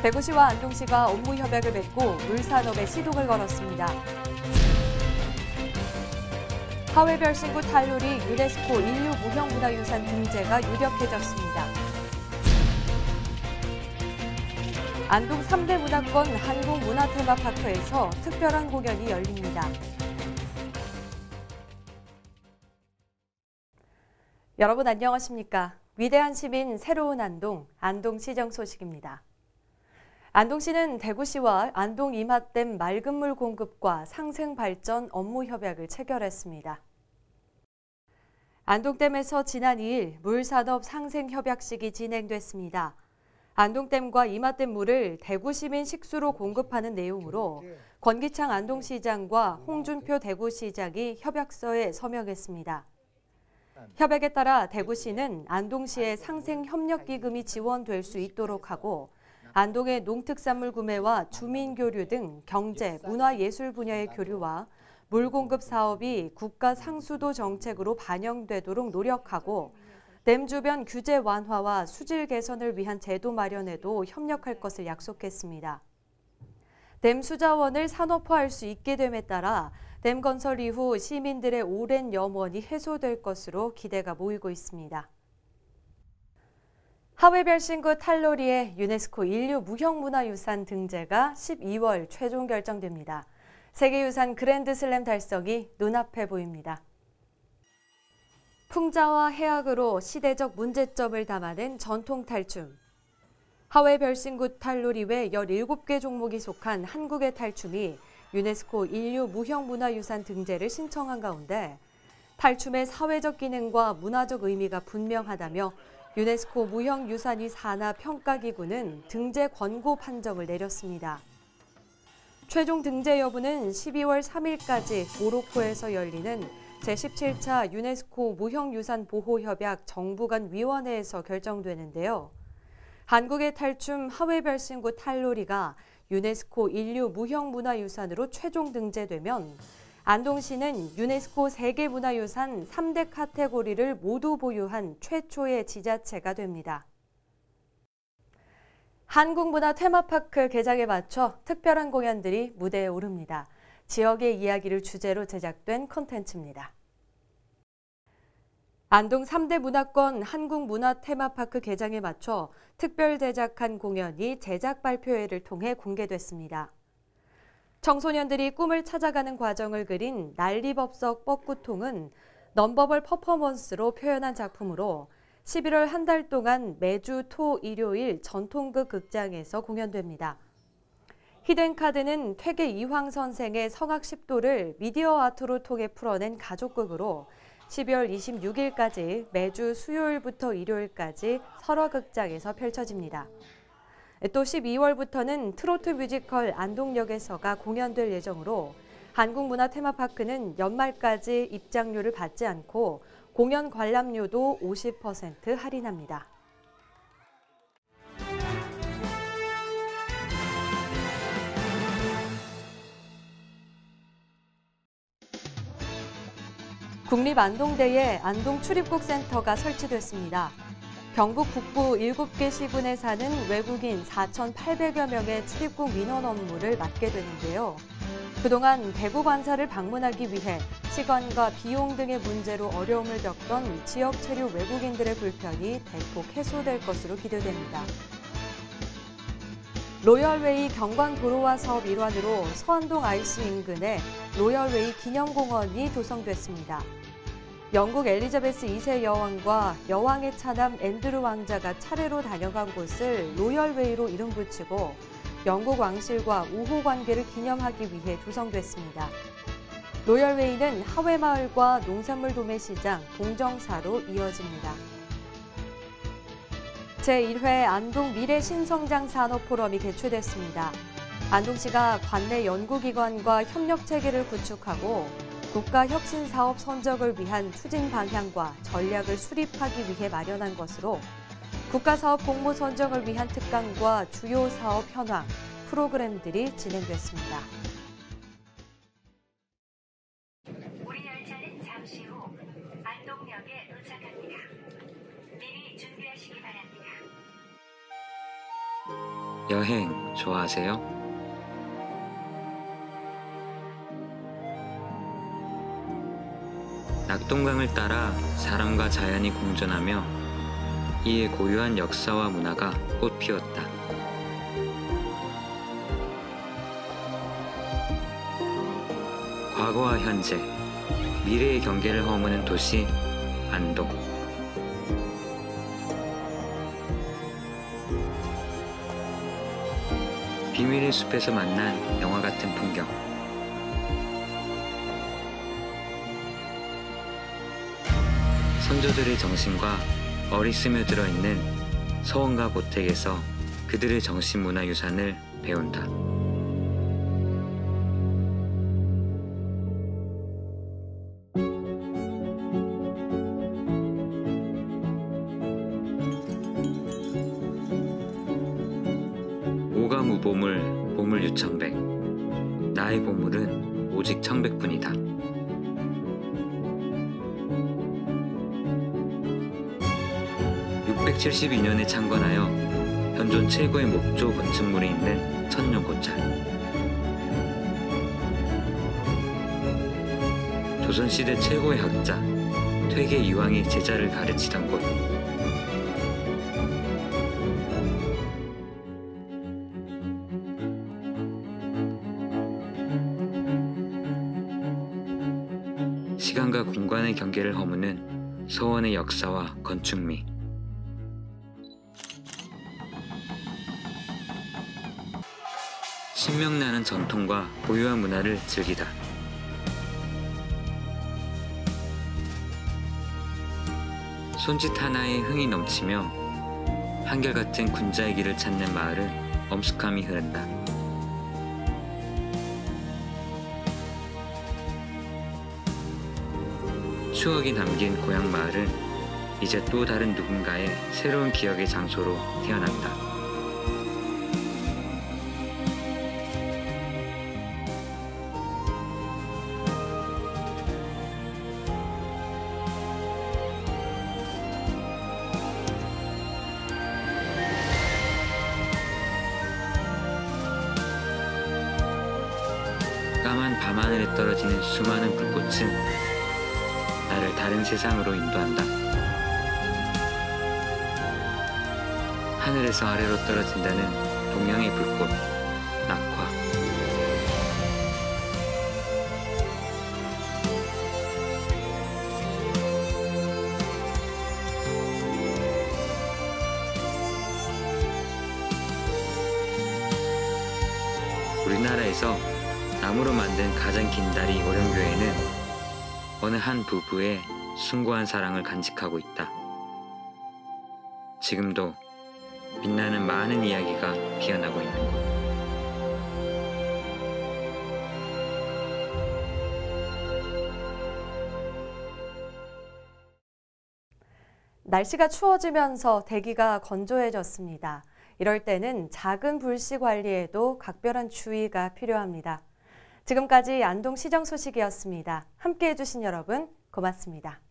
대구시와 안동시가 업무 협약을 맺고 물산업에 시동을 걸었습니다. 하회별 신구 탈놀이 유네스코 인류 무형문화유산 등재가 유력해졌습니다. 안동 3대 문화권 한국문화테마파크에서 특별한 공연이 열립니다. 여러분 안녕하십니까? 위대한 시민 새로운 안동, 안동시정 소식입니다. 안동시는 대구시와 안동 이맛댐 맑은물 공급과 상생발전 업무 협약을 체결했습니다. 안동댐에서 지난 2일 물산업 상생협약식이 진행됐습니다. 안동댐과 이맛댐 물을 대구시민 식수로 공급하는 내용으로 권기창 안동시장과 홍준표 대구시장이 협약서에 서명했습니다. 협약에 따라 대구시는 안동시의 상생협력기금이 지원될 수 있도록 하고 안동의 농특산물 구매와 주민교류 등 경제, 문화예술 분야의 교류와 물공급 사업이 국가 상수도 정책으로 반영되도록 노력하고 댐 주변 규제 완화와 수질 개선을 위한 제도 마련에도 협력할 것을 약속했습니다. 댐 수자원을 산업화할 수 있게 됨에 따라 댐 건설 이후 시민들의 오랜 염원이 해소될 것으로 기대가 모이고 있습니다. 하회별 신구 탈놀이의 유네스코 인류 무형문화유산 등재가 12월 최종 결정됩니다. 세계유산 그랜드슬램 달성이 눈앞에 보입니다. 풍자와 해악으로 시대적 문제점을 담아낸 전통 탈춤. 하회별 신구 탈놀이 외 17개 종목이 속한 한국의 탈춤이 유네스코 인류 무형문화유산 등재를 신청한 가운데 탈춤의 사회적 기능과 문화적 의미가 분명하다며 유네스코 무형유산위 산하평가기구는 등재 권고 판정을 내렸습니다. 최종 등재 여부는 12월 3일까지 모로코에서 열리는 제17차 유네스코 무형유산 보호협약 정부간 위원회에서 결정되는데요. 한국의 탈춤 하회별 신구 탈놀이가 유네스코 인류 무형문화유산으로 최종 등재되면 안동시는 유네스코 세계문화유산 3대 카테고리를 모두 보유한 최초의 지자체가 됩니다. 한국문화테마파크 개장에 맞춰 특별한 공연들이 무대에 오릅니다. 지역의 이야기를 주제로 제작된 콘텐츠입니다. 안동 3대 문화권 한국문화테마파크 개장에 맞춰 특별 제작한 공연이 제작 발표회를 통해 공개됐습니다. 청소년들이 꿈을 찾아가는 과정을 그린 난리법석 뻐꾸통은 넘버벌 퍼포먼스로 표현한 작품으로 11월 한 달 동안 매주 토, 일요일 전통극 극장에서 공연됩니다. 히든카드는 퇴계 이황 선생의 성악 10도를 미디어 아트로 통해 풀어낸 가족극으로 12월 26일까지 매주 수요일부터 일요일까지 설화극장에서 펼쳐집니다. 또 12월부터는 트로트 뮤지컬 안동역에서가 공연될 예정으로 한국문화테마파크는 연말까지 입장료를 받지 않고 공연 관람료도 50% 할인합니다. 국립안동대에 안동출입국센터가 설치됐습니다. 경북 북부 7개 시군에 사는 외국인 4,800여 명의 출입국 민원 업무를 맡게 되는데요. 그동안 대구 관사를 방문하기 위해 시간과 비용 등의 문제로 어려움을 겪던 지역 체류 외국인들의 불편이 대폭 해소될 것으로 기대됩니다. 로열웨이 경관도로화 사업 일환으로 서안동 IC 인근에 로열웨이 기념공원이 조성됐습니다. 영국 엘리자베스 2세 여왕과 여왕의 차남 앤드루 왕자가 차례로 다녀간 곳을 로열웨이로 이름 붙이고 영국 왕실과 우호 관계를 기념하기 위해 조성됐습니다. 로열웨이는 하회마을과 농산물 도매시장, 동정사로 이어집니다. 제1회 안동 미래신성장 산업포럼이 개최됐습니다. 안동시가 관내 연구기관과 협력체계를 구축하고 국가혁신사업 선적을 위한 추진 방향과 전략을 수립하기 위해 마련한 것으로 국가사업 공모 선정을 위한 특강과 주요 사업 현황, 프로그램들이 진행됐습니다. 우리 열차는 잠시 후 안동역에 도착합니다. 미리 준비하시기 바랍니다. 여행 좋아하세요? 낙동강을 따라 사람과 자연이 공존하며 이에 고유한 역사와 문화가 꽃피웠다. 과거와 현재, 미래의 경계를 허무는 도시 안동. 비밀의 숲에서 만난 영화 같은 풍경. 선조들의 정신과 얼이 스며들어 있는 서원과 고택에서 그들의 정신문화유산을 배운다. 오가무보물 보물유청백. 나의 보물은 오직 청백뿐이다. 672년에 창건하여 현존 최고의 목조 건축물이 있는 천룡고찰. 조선시대 최고의 학자 퇴계 이황이 제자를 가르치던 곳. 시간과 공간의 경계를 허무는 서원의 역사와 건축미. 신명나는 전통과 고유한 문화를 즐기다. 손짓 하나에 흥이 넘치며 한결같은 군자의 길을 찾는 마을은 엄숙함이 흐른다. 추억이 담긴 고향 마을은 이제 또 다른 누군가의 새로운 기억의 장소로 태어난다. 까만 밤하늘에 떨어지는 수많은 불꽃은 나를 다른 세상으로 인도한다. 하늘에서 아래로 떨어진다는 동양의 불꽃, 낙화. 우리나라에서 나무로 만든 가장 긴 다리 오령교회는 어느 한 부부의 숭고한 사랑을 간직하고 있다. 지금도 빛나는 많은 이야기가 피어나고 있는 곳. 날씨가 추워지면서 대기가 건조해졌습니다. 이럴 때는 작은 불씨 관리에도 각별한 주의가 필요합니다. 지금까지 안동시정 소식이었습니다. 함께해 주신 여러분 고맙습니다.